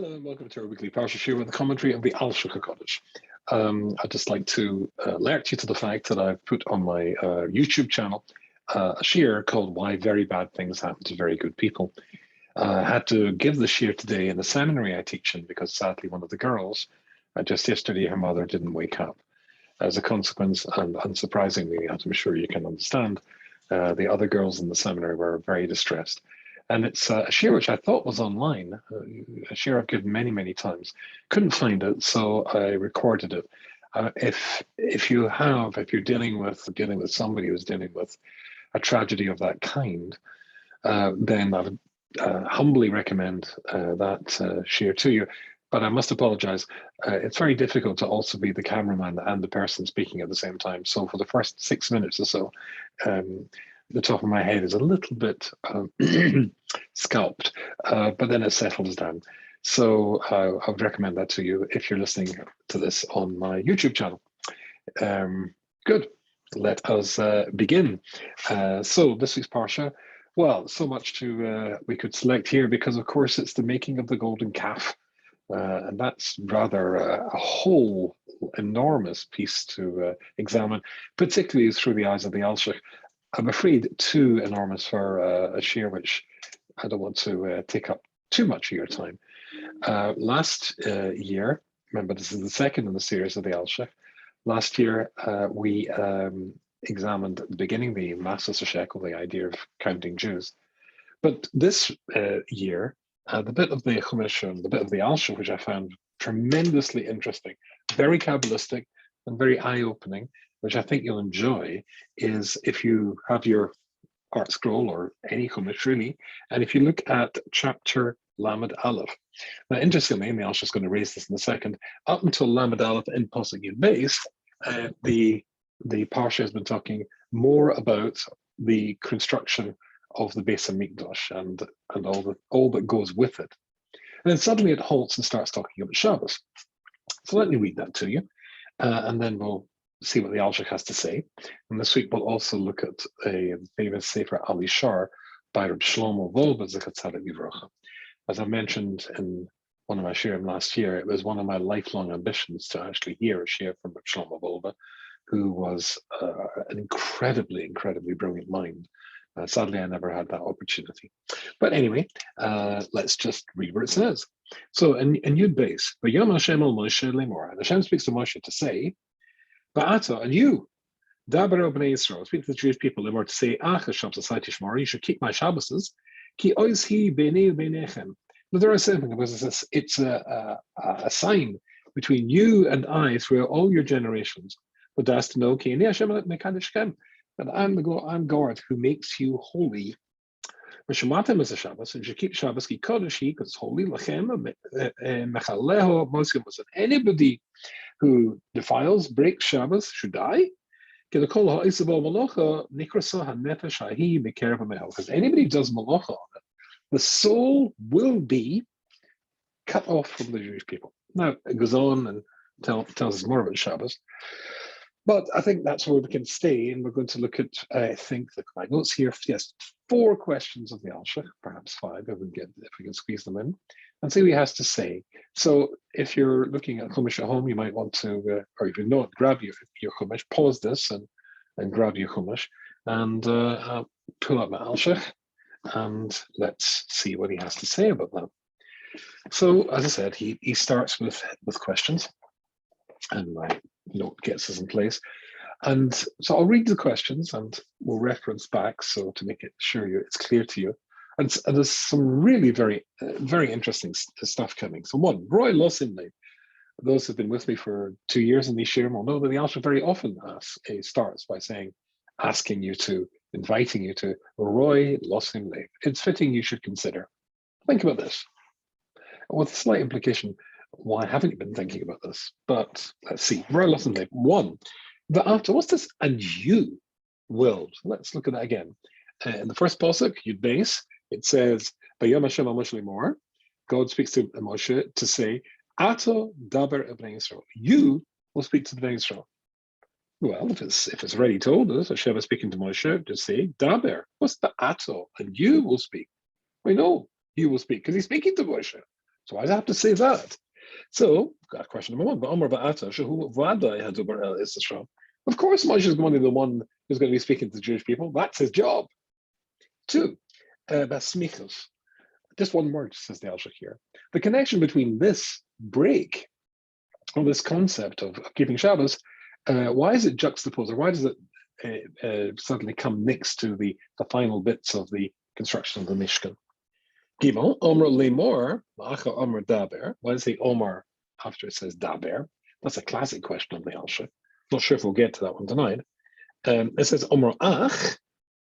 Hello and welcome to our weekly Parsha Shir with a commentary of the Alshich Cottage. I'd just like to alert you to the fact that I've put on my YouTube channel a shir called Why Very Bad Things Happen to Very Good People. I had to give the shir today in the seminary I teach in because sadly one of the girls, just yesterday her mother didn't wake up. As a consequence, and unsurprisingly, as I'm sure you can understand, the other girls in the seminary were very distressed. And it's a share which I thought was online, a share I've given many, many times. Couldn't find it, so I recorded it. If you're dealing with somebody who's dealing with a tragedy of that kind, then I would humbly recommend that share to you. But I must apologize. It's very difficult to also be the cameraman and the person speaking at the same time. So for the first 6 minutes or so, the top of my head is a little bit scalped, but then it settles down. So I would recommend that to you if you're listening to this on my YouTube channel. Good. Let us begin. So this week's Parsha, well, so much we could select here because, of course, it's the making of the golden calf. And that's rather a whole enormous piece to examine, particularly through the eyes of the Alshich. I'm afraid too enormous for a share which I don't want to take up too much of your time. Last year, remember this is the second in the series of the Alshich. Last year we examined at the beginning the Masas Shekel, the idea of counting Jews. But this year, the bit of the Chumash and the bit of the Alshich, which I found tremendously interesting, very Kabbalistic and very eye-opening, which I think you'll enjoy, is if you have your art scroll or any Chumash really, and if you look at chapter Lamed Aleph. Now, interestingly, and the Alshich is going to raise this in a second, up until Lamed Aleph in Pasuk Yud Beis, the Parsha has been talking more about the construction of the Beis Hamikdash and all that goes with it. And then suddenly it halts and starts talking about Shabbos. So let me read that to you, and then we'll see what the Alshich has to say. And this week we'll also look at a famous Sefer Alishar by Reb Shlomo Wolbe Zecher Tzaddik Livrocha. As I mentioned in one of my shirim last year, it was one of my lifelong ambitions to actually hear a shir from Reb Shlomo Wolbe, who was an incredibly, incredibly brilliant mind. Sadly, I never had that opportunity. But anyway, let's just read what it says. So in Yud Beis, V'yom Hashem al Moshe lemor, and Hashem speaks to Moshe to say, Ba'ata, and you, Daber o bnei Yisrael, speak to the Jewish people lemor to say, Ach Hashem Sasai Tishmor, you should keep my Shabboses, ki ois hi b'nei b'nechem. But there is something, because it's a sign between you and I through all your generations. But that's to know, ki ani Hashem mekadeshkem, that I'm God who makes you holy. V'shematem is a Shabbos, and you keep Shabbos ki kodesh hi, because it's holy. Lachem mechaleho moskim. Anybody who defiles, breaks Shabbos, should die. Because anybody who does malacha on it, the soul will be cut off from the Jewish people. Now it goes on and tells us more about Shabbos. But I think that's where we can stay, and we're going to look at, I think, my notes here. Yes, 4 questions of the Alshich, perhaps 5 if we can squeeze them in, and see what he has to say. So if you're looking at Chumash at home, you might want to, or if you not, grab your Chumash, pause this and grab your Chumash, and pull up my Alshich, and let's see what he has to say about that. So, as I said, he starts with questions, and my note gets us in place. And so I'll read the questions and we'll reference back so to make it sure it's clear to you. And there's some really very, very interesting stuff coming. So one, Roy Lossinley, those who've been with me for 2 years in these shirim will know that the Alshich very often starts by inviting you to Roy Lossinley. It's fitting you should consider. Think about this. With a slight implication, why haven't you been thinking about this? But let's see. Roy Lossinley, 1. But after, what's this? And you will. Let's look at that again. In the first pasuk, Yud Beis, it says, "Vayom Hashem al Moshe lemor." God speaks to Moshe to say, "Ato daber bnei Yisrael." You will speak to the Bnei Yisrael. Well, if it's already told us, Hashem is speaking to Moshe to say, "Daber." What's the ato? And you will speak. We know you will speak because he's speaking to Moshe. So why does it have to say that? So, question number one, of course Moshe is going to be the one who's going to be speaking to the Jewish people. That's his job. Two, basmichos. Just one word, says the Alshich here. The connection between this break, or this concept of keeping Shabbos, why is it juxtaposed, or why does it suddenly come next to the final bits of the construction of the Mishkan? Gimel, Omer lemor, Acha Omer daber. Why does it say Omer after it says daber? That's a classic question of the Alshich. Not sure if we'll get to that one tonight. It says Omer ach,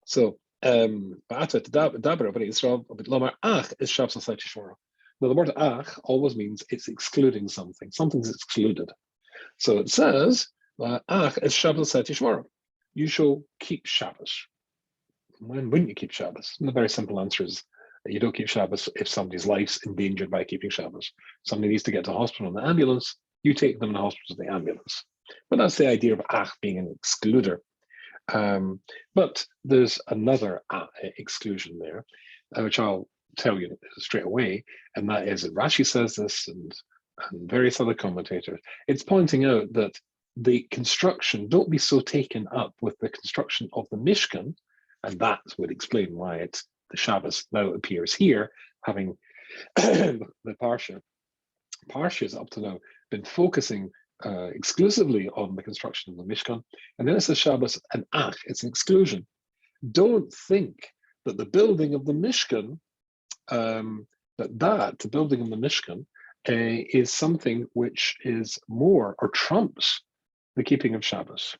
so daber, but it's Lomar ach is Shabbos Shmora. Now the word ach always means it's excluding something. Something's excluded. So it says ach is Shabbos Shmora. You shall keep Shabbos. When wouldn't you keep Shabbos? And the very simple answer is you don't keep Shabbos if somebody's life's endangered by keeping Shabbos. Somebody needs to get to hospital in the ambulance, you take them in the hospital to the ambulance. But that's the idea of ach being an excluder. But there's another exclusion there, which I'll tell you straight away, and that is that Rashi says this and various other commentators. It's pointing out that the construction, don't be so taken up with the construction of the Mishkan, and that would explain why it's the Shabbos now appears here, having the Parsha. Parsha's up to now been focusing exclusively on the construction of the Mishkan, and then it's the Shabbos and ach, it's an exclusion. Don't think that the building of the Mishkan, the building of the Mishkan is something which is more or trumps the keeping of Shabbos.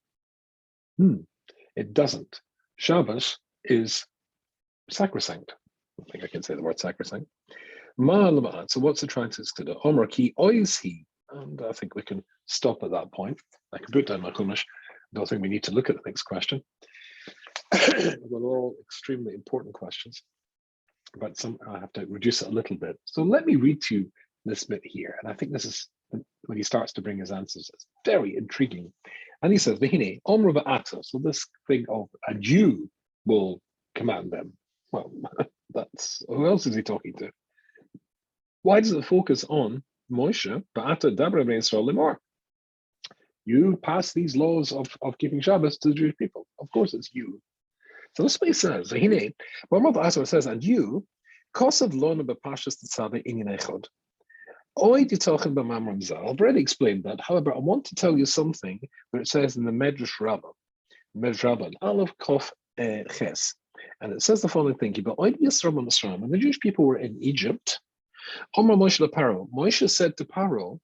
It doesn't. Shabbos is sacrosanct. I think I can say the word sacrosanct. So what's it trying to do? Omer ki oizhi, and I think we can stop at that point. I can put down my chumash. I don't think we need to look at the next question. They're all extremely important questions, but I have to reduce it a little bit. So let me read to you this bit here, and I think this is when he starts to bring his answers. It's very intriguing. And he says, "V'hine omer ba'ata." So this thing of a Jew will command them. Well, that's who else is he talking to? Why does it focus on Moshe? Ba'ata dabra b'nei Yisrael lemor. You pass these laws of keeping Shabbos to the Jewish people. Of course, it's you. So this is what he says. V'hine, it says, and you, kosav lona b'pashas tzadeh inyan echad. I've already explained that. However, I want to tell you something where it says in the Medrash Rabbah, Aleph Kof Ches, and it says the following thing: when the Jewish people were in Egypt, Moshe said to Paro,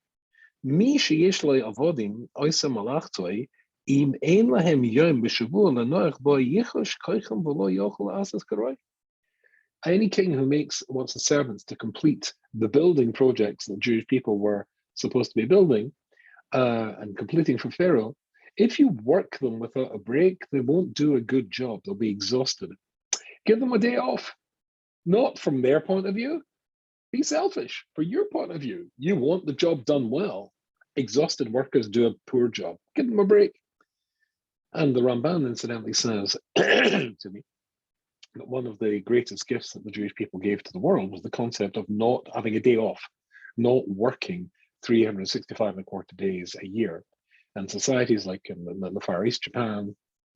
"Mi sheyesh lo avodim oisa malachtoi im ein lahem yom b'shavua lenoach bo yichosh koichem v'lo yochel asas karoi." Any king who wants the servants to complete the building projects that Jewish people were supposed to be building and completing for Pharaoh, if you work them without a break, they won't do a good job. They'll be exhausted. Give them a day off. Not from their point of view. Be selfish. For your point of view, you want the job done well. Exhausted workers do a poor job. Give them a break. And the Ramban incidentally says to me, that one of the greatest gifts that the Jewish people gave to the world was the concept of not having a day off, not working 365 and a quarter days a year. And societies like in the Far East, Japan,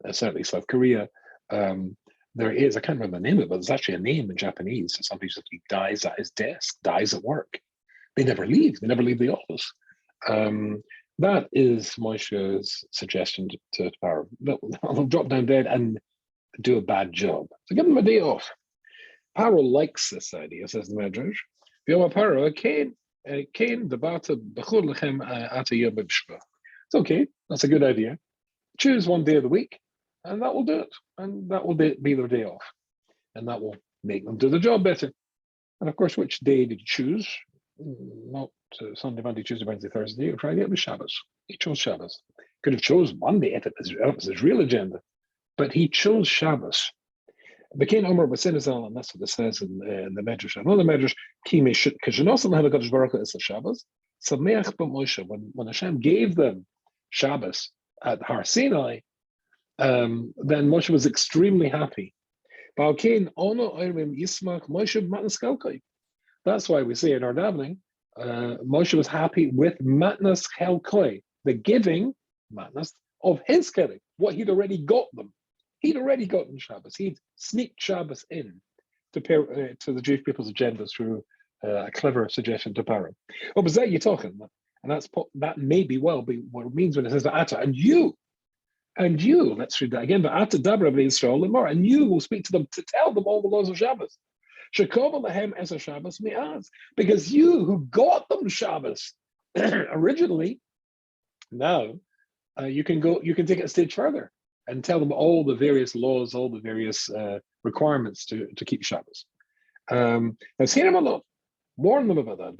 certainly South Korea, there is, I can't remember the name of it, but there's actually a name in Japanese. So somebody just dies at his desk, dies at work. They never leave the office. That is Moshe's suggestion to Pharaoh. They'll drop down dead and do a bad job. So give them a day off. Paro likes this idea, says the Medrash. It's okay, that's a good idea. Choose one day of the week, and that will do it. And that will be their day off. And that will make them do the job better. And of course, which day did you choose? Not Sunday, Monday, Tuesday, Wednesday, Thursday, or Friday. It was Shabbos. He chose Shabbos. Could have chose Monday if it was his real agenda. But he chose Shabbos. Became Omer Basinazal, and that's what it says in the Medrash. Another Medrash, because you know something how the Kodesh Baruch Hu is the Shabbos. Sameach b'Moshe, when Hashem gave them Shabbos at Har Sinai, then Moshe was extremely happy. That's why we say in our davening, Moshe was happy with matnas chelkoi, the giving matnas of his keli, what he'd already got them. He'd already gotten Shabbos. He'd sneaked Shabbos in to the Jewish people's agenda through a clever suggestion to Paro. Oh, but that you're talking, and that may be well be what it means when it says Ata, and you, let's read that again, but Ata Dabra Israel Lemar, and you will speak to them to tell them all the laws of Shabbos. Shekova Lahem as a Shabbos Mi'az, because you who got them Shabbos originally, now you can take it a stage further and tell them all the various laws, all the various requirements to keep Shabbos. Now, see them a lot. Warn them about that.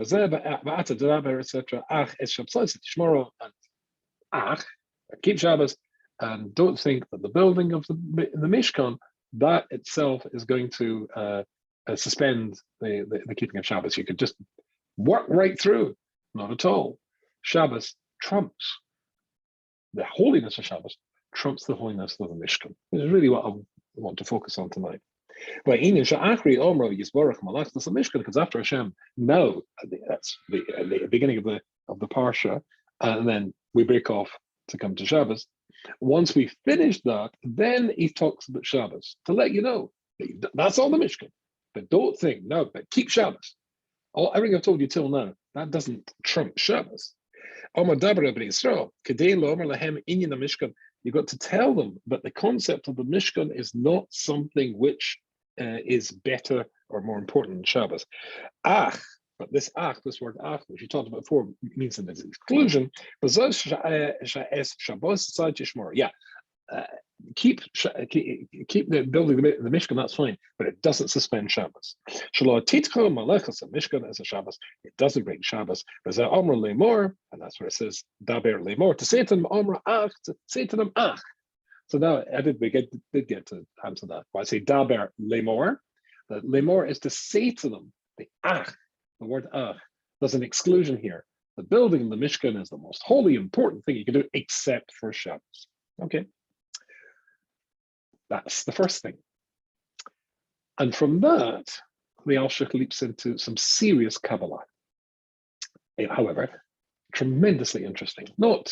Etc. Ach es Shabbos tomorrow and ach keep Shabbos, and don't think that the building of the Mishkan that itself is going to suspend the keeping of Shabbos. You could just work right through. Not at all. Shabbos trumps the holiness of Shabbos, trumps the holiness of the Mishkan. This is really what I want to focus on tonight. But in Sha'achri Omro Yisborach Malach, the Mishkan comes after Hashem. Now, that's the beginning of the parsha, and then we break off to come to Shabbos. Once we finish that, then he talks about Shabbos to let you know that's all the Mishkan. But don't think no, but keep Shabbos. Everything I've told you till now, that doesn't trump Shabbos. You've got to tell them that the concept of the Mishkan is not something which is better or more important than Shabbos. Ach, but this word ach, which you talked about before, means an exclusion. Yeah, keep the building the Mishkan, that's fine, but it doesn't suspend Shabbos. Mishkan as a Shabbos, it doesn't break Shabbos. And that's where it says daber lemor, to say to them amra ach, to say to them ach. So now we did get to answer that. Why I say daber lemor, that lemor is to say to them. The ach, the word ach, there's an exclusion here. The building the Mishkan is the most holy, important thing you can do, except for Shabbos. Okay. That's the first thing. And from that, the Alshich leaps into some serious Kabbalah. However, tremendously interesting. We're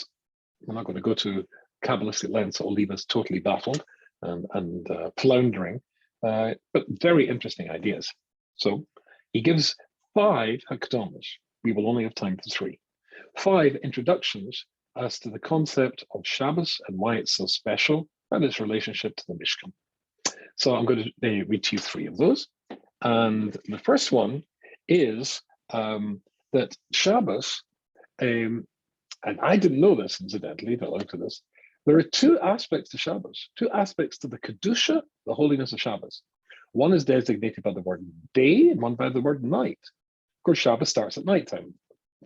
not going to go to Kabbalistic lengths that will leave us totally baffled and floundering, but very interesting ideas. So he gives 5 hakdamas. We will only have time for 3. 5 introductions as to the concept of Shabbos and why it's so special and its relationship to the Mishkan. So I'm going to read to you 3 of those. And the first one is that Shabbos, and I didn't know this incidentally, but I looked at this, there are 2 aspects to Shabbos, 2 aspects to the Kedusha, the holiness of Shabbos. One is designated by the word day and one by the word night. Of course, Shabbos starts at nighttime,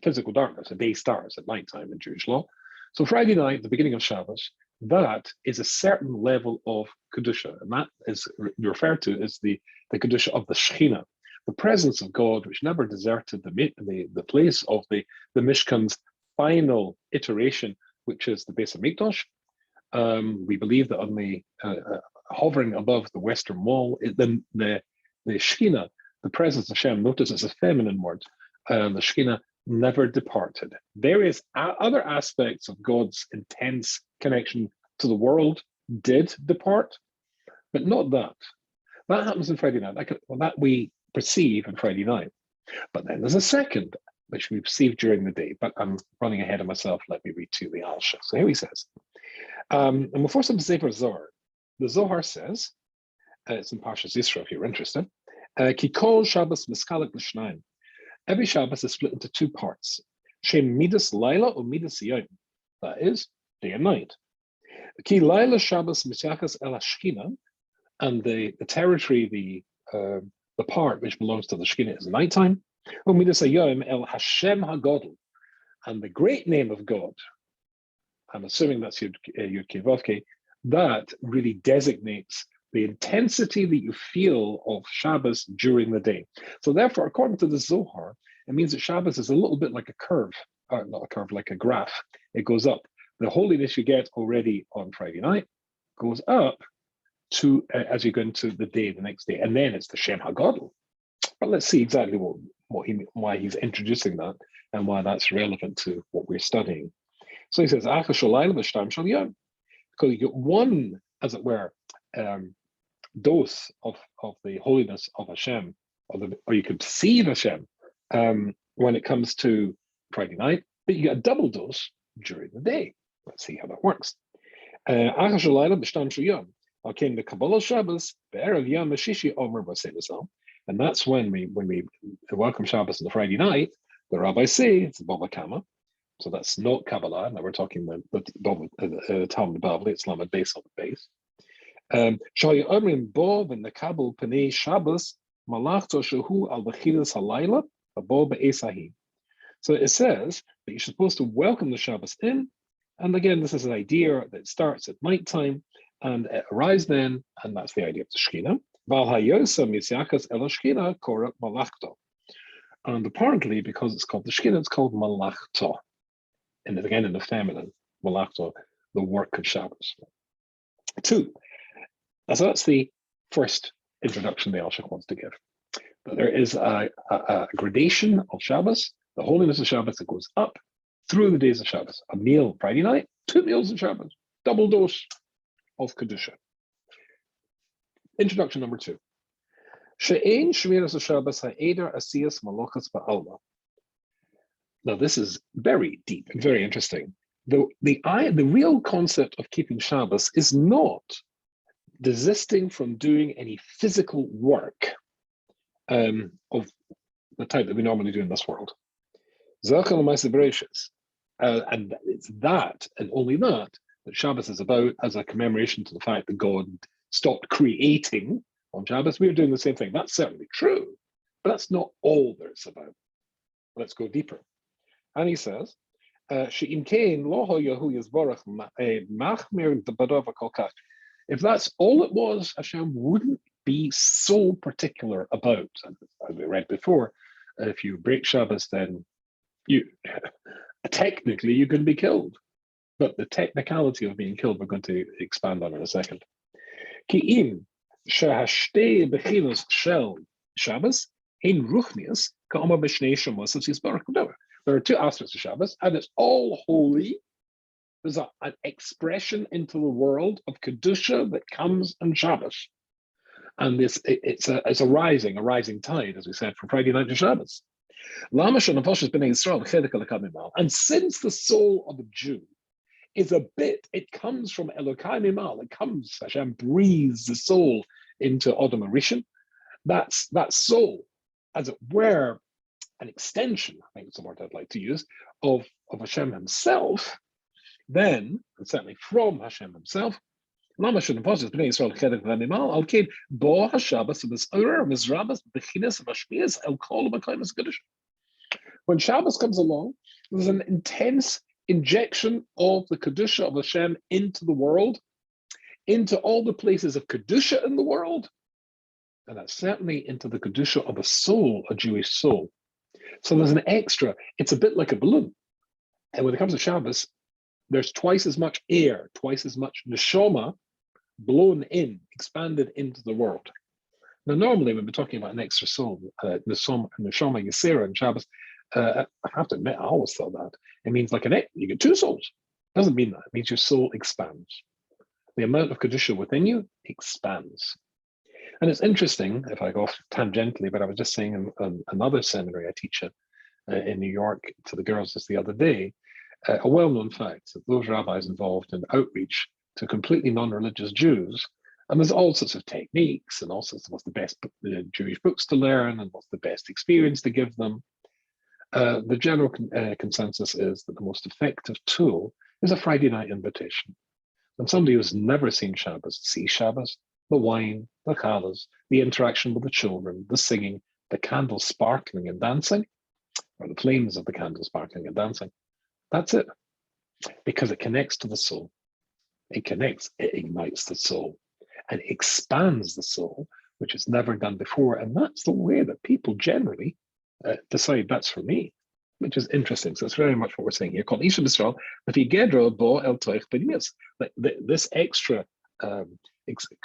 physical darkness. A day starts at nighttime in Jewish law. So Friday night, the beginning of Shabbos, that is a certain level of Kedusha, and that is referred to as the Kedusha of the Shekhinah, the presence of God, which never deserted the place of the Mishkan's final iteration, which is the Beis HaMikdash. We believe that on the hovering above the western wall, the Shekhinah, the presence of Hashem, notice it's a feminine word, the Shekhinah never departed. Various other aspects of God's intense connection to the world did depart, but not that. That happens on Friday night. That we perceive on Friday night. But then there's a second, which we perceive during the day. But I'm running ahead of myself. Let me read to the Alshich. So here he says, and we'll force him to say for Zohar. The Zohar says, it's in Parshas Yisro if you're interested, Ki kol Shabbos miskalek l'shnayim. Every Shabbos is split into 2 parts. Shem midas laila or midas yom. That is, day and night. Ki laila Shabbos misyachas el hashchina, and the territory, the part which belongs to the Shekhinah is nighttime. Or midas yom el Hashem hagodol, and the great name of God. I'm assuming that's Yud Kei Vav Kei. That really designates the intensity that you feel of Shabbos during the day. So therefore, according to the Zohar, it means that Shabbos is a little bit like a curve, not a curve, like a graph. It goes up. The holiness you get already on Friday night goes up to as you go into the next day. And then it's the Shem HaGadol. But let's see exactly what why he's introducing that and why that's relevant to what we're studying. So he says, because you get one, as it were, dose of the holiness of Hashem, or you could see Hashem when it comes to Friday night, but you get a double dose during the day. Let's see how that works. The Kabbalah Shabbos, and that's when we welcome Shabbos on the Friday night. The rabbis say it's Bava Kama, so that's not Kabbalah. Now we're talking about the Talmud Bavli, it's Lamed Beis on the base. Shaya Amrim Bob and the Kabul Panei Shabbos Malachto Shahu al Bachilas Halayla Bob Esahim. So it says that you're supposed to welcome the Shabbos in, and again, this is an idea that starts at nighttime and it arrives then, and that's the idea of the Shekhinah. Val Hayosa Misyakas El Shekhinah Korah Malachto. And apparently, because it's called the Shekhinah, it's called Malachto. And again, in the feminine, Malachto, the work of Shabbos. 2. So that's the first introduction the Alshich wants to give. But there is a gradation of Shabbos, the holiness of Shabbos that goes up through the days of Shabbos. A meal Friday night, 2 meals on Shabbos, double dose of Kedusha. Introduction number 2. She'ein shmiras Shabbos ha'eder asiyas malochas ba'alma. Now this is very deep and very interesting. The real concept of keeping Shabbos is not desisting from doing any physical work of the type that we normally do in this world. And it's that, and only that Shabbos is about, as a commemoration to the fact that God stopped creating on Shabbos. We're doing the same thing. That's certainly true, but that's not all that it's about. Let's go deeper. And he says, if that's all it was, Hashem wouldn't be so particular about. And as we read before, if you break Shabbos, then technically you can be killed. But the technicality of being killed, we're going to expand on in a second. There are 2 aspects of Shabbos, and it's all holy. There's an expression into the world of Kedusha that comes on Shabbos. And it's a rising tide, as we said, from Friday night to Shabbos. And since the soul of a Jew is it comes from Elokai Mimal, Hashem breathes the soul into Adam and Rishon. That's that soul, as it were, an extension, I think it's the word I'd like to use, of Hashem himself, then, and certainly from Hashem himself, when Shabbos comes along, there's an intense injection of the Kedusha of Hashem into the world, into all the places of Kedusha in the world, and that's certainly into the Kedusha of a soul, a Jewish soul. So there's an extra, it's a bit like a balloon. And when it comes to Shabbos, there's twice as much air, twice as much neshama blown in, expanded into the world. Now, normally when we're talking about an extra soul, neshama yisera in Shabbos, I have to admit, I always thought that. It means like you get 2 souls. It doesn't mean that. It means your soul expands. The amount of Kedusha within you expands. And it's interesting, if I go off tangentially, but I was just saying in another seminary I teach in New York to the girls just the other day, a well-known fact that those rabbis involved in outreach to completely non-religious Jews, and there's all sorts of techniques and all sorts of what's the best Jewish books to learn and what's the best experience to give them. The general consensus is that the most effective tool is a Friday night invitation. When somebody who's never seen Shabbos sees Shabbos, the wine, the challahs, the interaction with the children, the singing, the candles sparkling and dancing, or the flames of the candles sparkling and dancing, that's it. Because it connects to the soul. It ignites the soul and expands the soul, which it's never done before. And that's the way that people generally decide that's for me, which is interesting. So it's very much what we're saying here. Called Isha B'Israel, this extra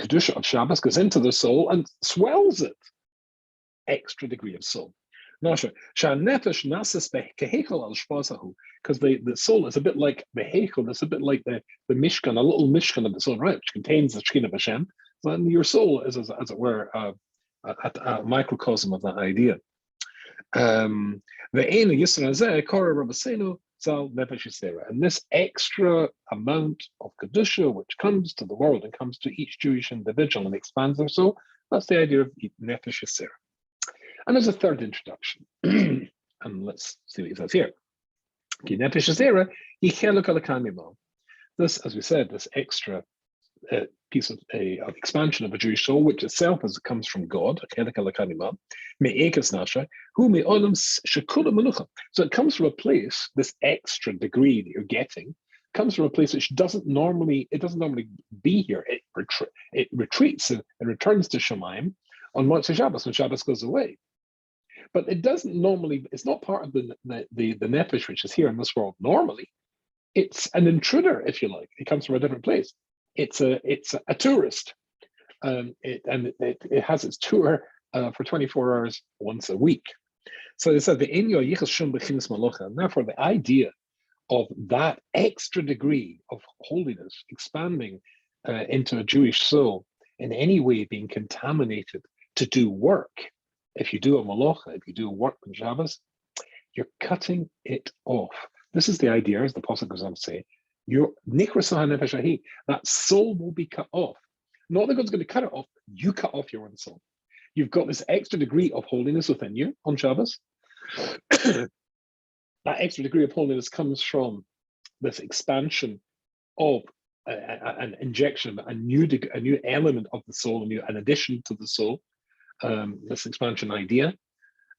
Kedusha of Shabbos goes into the soul and swells it. Extra degree of soul. Nasha. Shanefesh nasis behekel al shpasahu. Because the soul is a bit like the hekel, it's a bit like the Mishkan, a little Mishkan of its own right, which contains the Shekhinah of Hashem. And your soul is, as it were, a microcosm of that idea. And this extra amount of Kedusha which comes to the world and comes to each Jewish individual and expands their soul, that's the idea of Nefesh Yisera. And there's a third introduction. And let's see what he says here. This, as we said, this extra piece of expansion of a Jewish soul, which itself comes from God. So it comes from a place, this extra degree that you're getting comes from a place which doesn't normally be here. It retreats and returns to Shemaim on Motzei Shabbos when Shabbos goes away. But it doesn't normally, it's not part of the nefesh which is here in this world normally. It's an intruder, if you like. It comes from a different place. It's a tourist. It has its tour for 24 hours once a week. So it says the enyo yichas shum b'chinas malocha, and therefore the idea of that extra degree of holiness expanding into a Jewish soul in any way being contaminated to do work. If you do a malacha, if you do work on Shabbos, you're cutting it off. This is the idea, as the Apostle goes on to say, that soul will be cut off. Not that God's going to cut it off, you cut off your own soul. You've got this extra degree of holiness within you on Shabbos. That extra degree of holiness comes from this expansion of an injection, a new element of the soul, an addition to the soul, this expansion idea.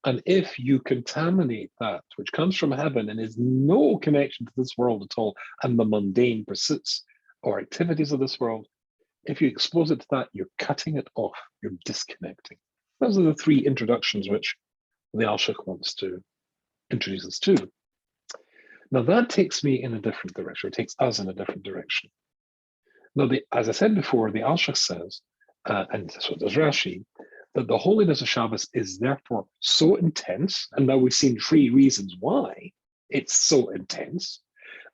And if you contaminate that which comes from heaven and is no connection to this world at all, and the mundane pursuits or activities of this world, if you expose it to that, you're cutting it off, you're disconnecting. Those are the three introductions which the Alshich wants to introduce us to. Now that takes me in a different direction, it takes us in a different direction. Now, as I said before, the Alshich says, and so does Rashi, that the holiness of Shabbos is therefore so intense, and now we've seen three reasons why it's so intense.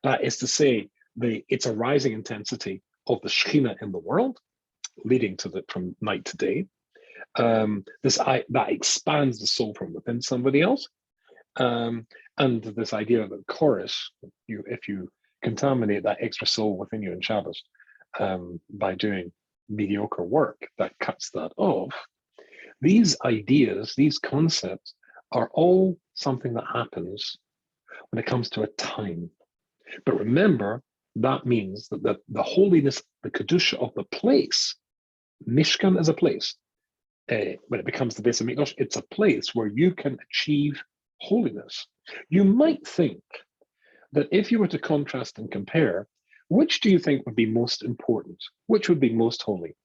That is to say, it's a rising intensity of the Shekhinah in the world, leading to from night to day. That expands the soul from within somebody else, and this idea of the chorus, if you contaminate that extra soul within you in Shabbos by doing mediocre work, that cuts that off. These ideas, these concepts are all something that happens when it comes to a time. But remember, that means that the holiness, the Kedusha of the place, Mishkan is a place. When it becomes the Beis HaMikdash, it's a place where you can achieve holiness. You might think that if you were to contrast and compare, which do you think would be most important? Which would be most holy?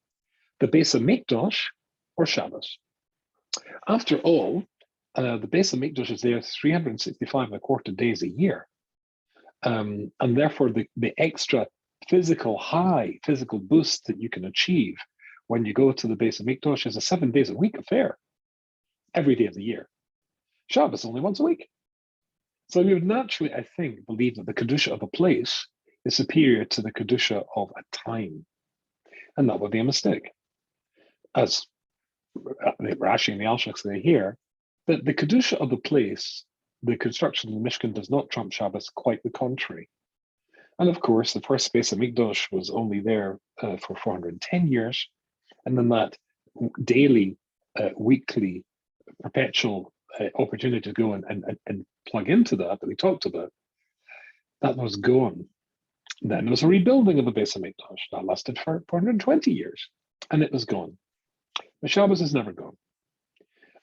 The Beis HaMikdash or Shabbos? After all, the Beis HaMikdash is there 365 and a quarter days a year. And therefore, the extra physical boost that you can achieve when you go to the Beis HaMikdash is a 7 days a week affair, every day of the year. Shabbos only once a week. So you would naturally, I think, believe that the Kedusha of a place is superior to the Kedusha of a time. And that would be a mistake. As Rashi and the Alshich say here, that the Kedusha of the place, the construction of the Mishkan does not trump Shabbos, quite the contrary. And of course, the first Beis HaMikdash was only there for 410 years. And then that daily, weekly, perpetual opportunity to go and plug into that we talked about, that was gone. Then there was a rebuilding of the Beis HaMikdash that lasted for 420 years, and it was gone. The Shabbos is never gone.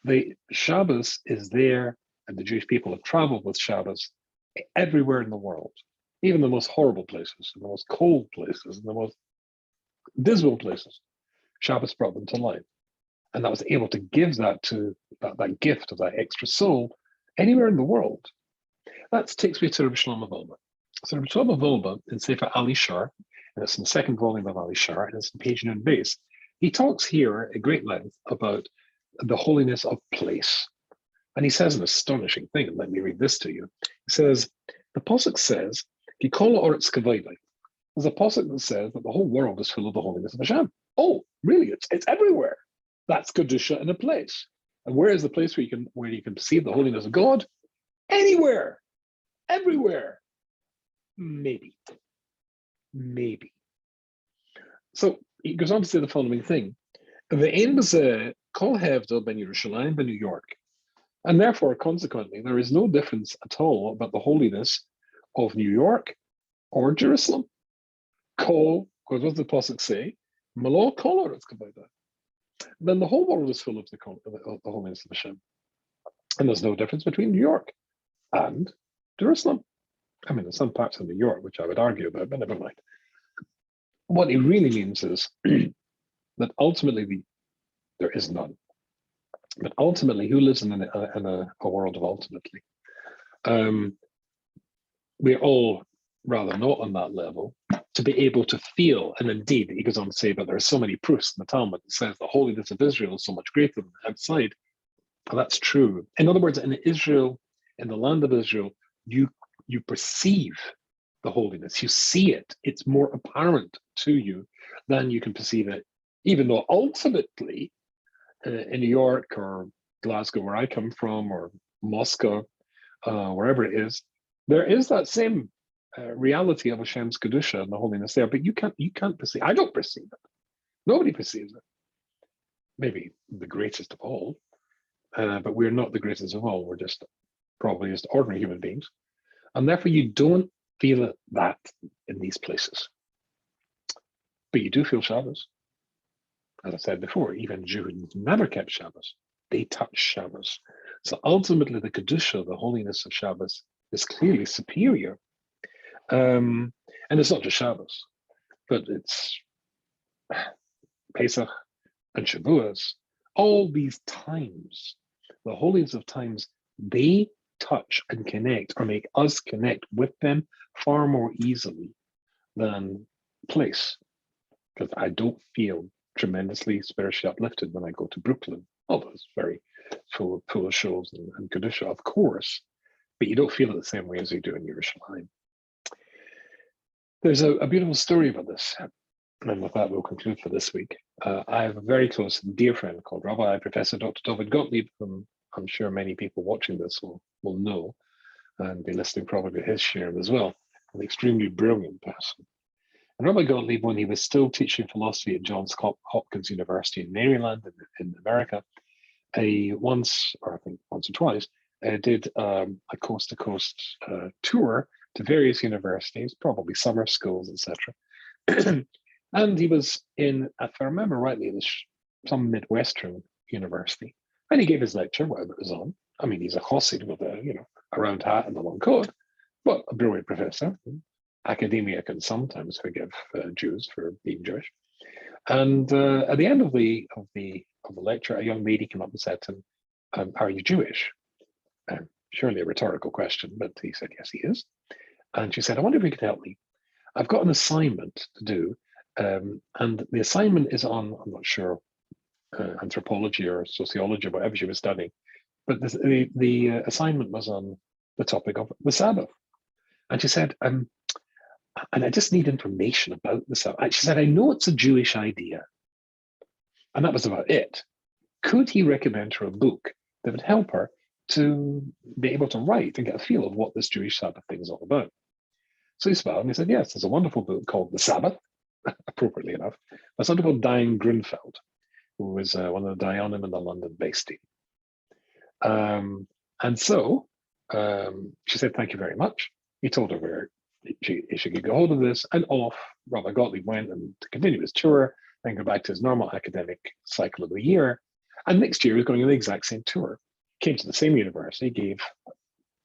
The Shabbos is there, and the Jewish people have traveled with Shabbos everywhere in the world, even the most horrible places, the most cold places, and the most dismal places. Shabbos brought them to life, and that was able to give that to that gift of that extra soul anywhere in the world. That takes me to Rabbi Shlomo Wolbe. So Rabbi Shlomo Wolbe in Sefer Alishar, and it's in the second volume of Alishar, and it's in page Nun base. He talks here at great length about the holiness of place. And he says an astonishing thing, and let me read this to you. He says, the Pasuk says, Kikola Oretz Kavaydai. There's a Pasuk that says that the whole world is full of the holiness of Hashem. Oh, really? It's everywhere. That's Kedusha in a place. And where is the place where you can perceive the holiness of God? Anywhere. Everywhere. Maybe. So he goes on to say the following thing. Ve'en b'zeh kol hevdel ben Yerushalayim ben New York. And therefore, consequently, there is no difference at all about the holiness of New York or Jerusalem. Kol, what does the Pasuk say? Malo kol oretz kavod. Then the whole world is full of the holiness of Hashem. And there's no difference between New York and Jerusalem. I mean, there's some parts of New York which I would argue about, but never mind. What he really means is that ultimately there is none. But ultimately, who lives in a world of ultimately? We're all rather not on that level to be able to feel, and indeed, he goes on to say, but there are so many proofs in the Talmud that says the holiness of Israel is so much greater than outside. Well, that's true. In other words, in Israel, in the land of Israel, you perceive the holiness. You see it. It's more apparent to you than you can perceive it, even though ultimately in New York or Glasgow, where I come from, or Moscow, wherever it is, there is that same reality of Hashem's Kedusha and the holiness there, but you can't perceive. I don't perceive it. Nobody perceives it. Maybe the greatest of all, but we're not the greatest of all. We're just probably just ordinary human beings, and therefore you don't feel that in these places. But you do feel Shabbos. As I said before, even Jews who never kept Shabbos, they touch Shabbos. So ultimately, the Kedusha, the holiness of Shabbos, is clearly superior. And it's not just Shabbos, but it's Pesach and Shavuos. All these times, the holiness of times, they touch and connect, or make us connect with them far more easily than place. Because I don't feel tremendously spiritually uplifted when I go to Brooklyn, although it's very full of shows and Kedusha, of course, but you don't feel it the same way as you do in Yerushalayim. There's a beautiful story about this, and with that we'll conclude for this week. I have a very close, dear friend called Rabbi Professor Dr. David Gottlieb, whom I'm sure many people watching this will know and be listening probably to his share as well. An extremely brilliant person. And Rabbi Gottlieb, when he was still teaching philosophy at Johns Hopkins University in Maryland in America, once or twice, did a coast-to-coast tour to various universities, probably summer schools, etc. And he was in, if I remember rightly, it was some Midwestern university, and he gave his lecture, whatever it was on. I mean, he's a chassid with a round hat and a long coat, but a brilliant professor. Academia can sometimes forgive Jews for being Jewish. And at the end of the lecture, a young lady came up and said to him, "Are you Jewish?" Surely a rhetorical question, but he said, "Yes, he is." And she said, "I wonder if you could help me. I've got an assignment to do, and the assignment is on, I'm not sure, anthropology or sociology or whatever she was studying, but the assignment was on the topic of the Sabbath." And she said, and I just need information about the Sabbath. She said, "I know it's a Jewish idea." And that was about it. Could he recommend her a book that would help her to be able to write and get a feel of what this Jewish Sabbath thing is all about? So he smiled and he said, "Yes, there's a wonderful book called The Sabbath," appropriately enough, by somebody called Diane Grunfeld, who was one of the Dayanim in the London-based team. And so she said, "Thank you very much." He told her where she could get hold of this, and off Rabbi Gottlieb went and to continue his tour and go back to his normal academic cycle of the year. And next year he was going on the exact same tour. Came to the same university, gave,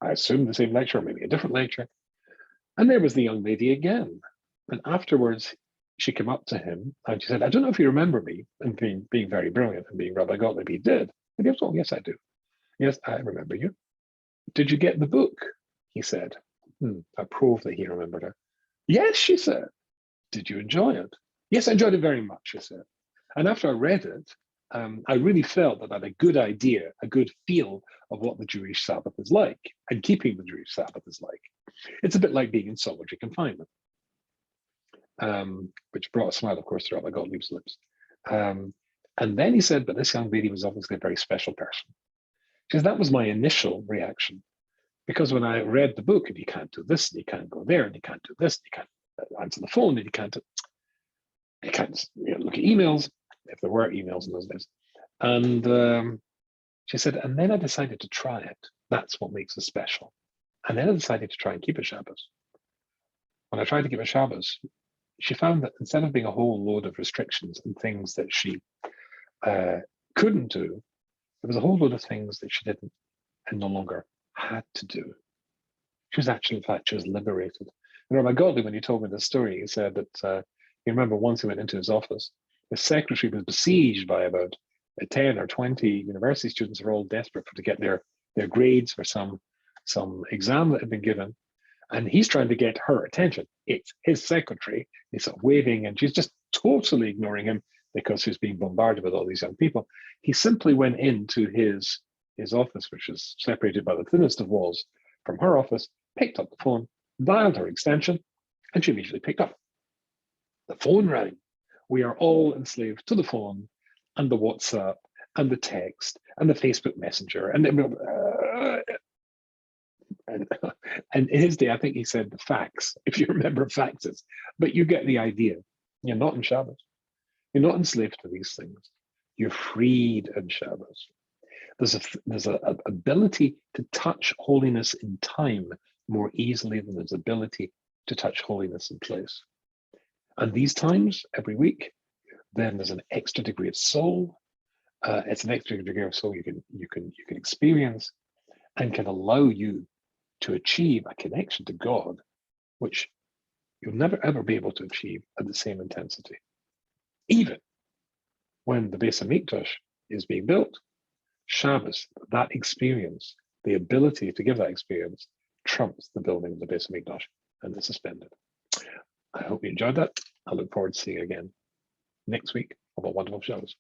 I assume, the same lecture, or maybe a different lecture. And there was the young lady again. And afterwards, she came up to him and she said, "I don't know if you remember me," and being very brilliant and being Rabbi Gottlieb, he did. And he was, "Oh, yes, I do. Yes, I remember you. Did you get the book?" He said. That proved that he remembered her. "Yes," she said. "Did you enjoy it?" "Yes, I enjoyed it very much," she said. "And after I read it, I really felt that I had a good idea, a good feel of what the Jewish Sabbath is like, and keeping the Jewish Sabbath is like. It's a bit like being in solitary confinement, which brought a smile, of course, throughout my Gottlieb's lips. And then he said, but this young lady was obviously a very special person. Because that was my initial reaction. Because when I read the book, and you can't do this, and you can't go there, and you can't do this, and you can't answer the phone, and you can't look at emails, if there were emails in those days. And she said, and then I decided to try it. That's what makes it special. And then I decided to try and keep a Shabbos. When I tried to keep a Shabbos, she found that instead of being a whole load of restrictions and things that she couldn't do, there was a whole load of things that she didn't and no longer had to do. She was actually, in fact, she was liberated. And Rabbi Gottlieb, when he told me this story, he said that you remember once he went into his office, his secretary was besieged by about 10 or 20 university students who were all desperate to get their grades for some exam that had been given. And he's trying to get her attention. It's his secretary. He's sort of waving, and she's just totally ignoring him because she's being bombarded with all these young people. He simply went into his office, which is separated by the thinnest of walls from her office, picked up the phone, dialed her extension, and she immediately picked up. The phone rang. We are all enslaved to the phone and the WhatsApp and the text and the Facebook Messenger and in his day, I think he said the fax, if you remember faxes, but you get the idea. You're not in Shabbos. You're not enslaved to these things. You're freed in Shabbos. There's a ability to touch holiness in time more easily than there's ability to touch holiness in place. And these times, every week, then there's an extra degree of soul. It's an extra degree of soul you can experience and can allow you to achieve a connection to God, which you'll never ever be able to achieve at the same intensity. Even when the Beis HaMikdash is being built, Shabbos, that experience, the ability to give that experience, trumps the building of the Beis HaMikdash, and it's suspended. I hope you enjoyed that. I look forward to seeing you again next week. Have a wonderful Shabbos.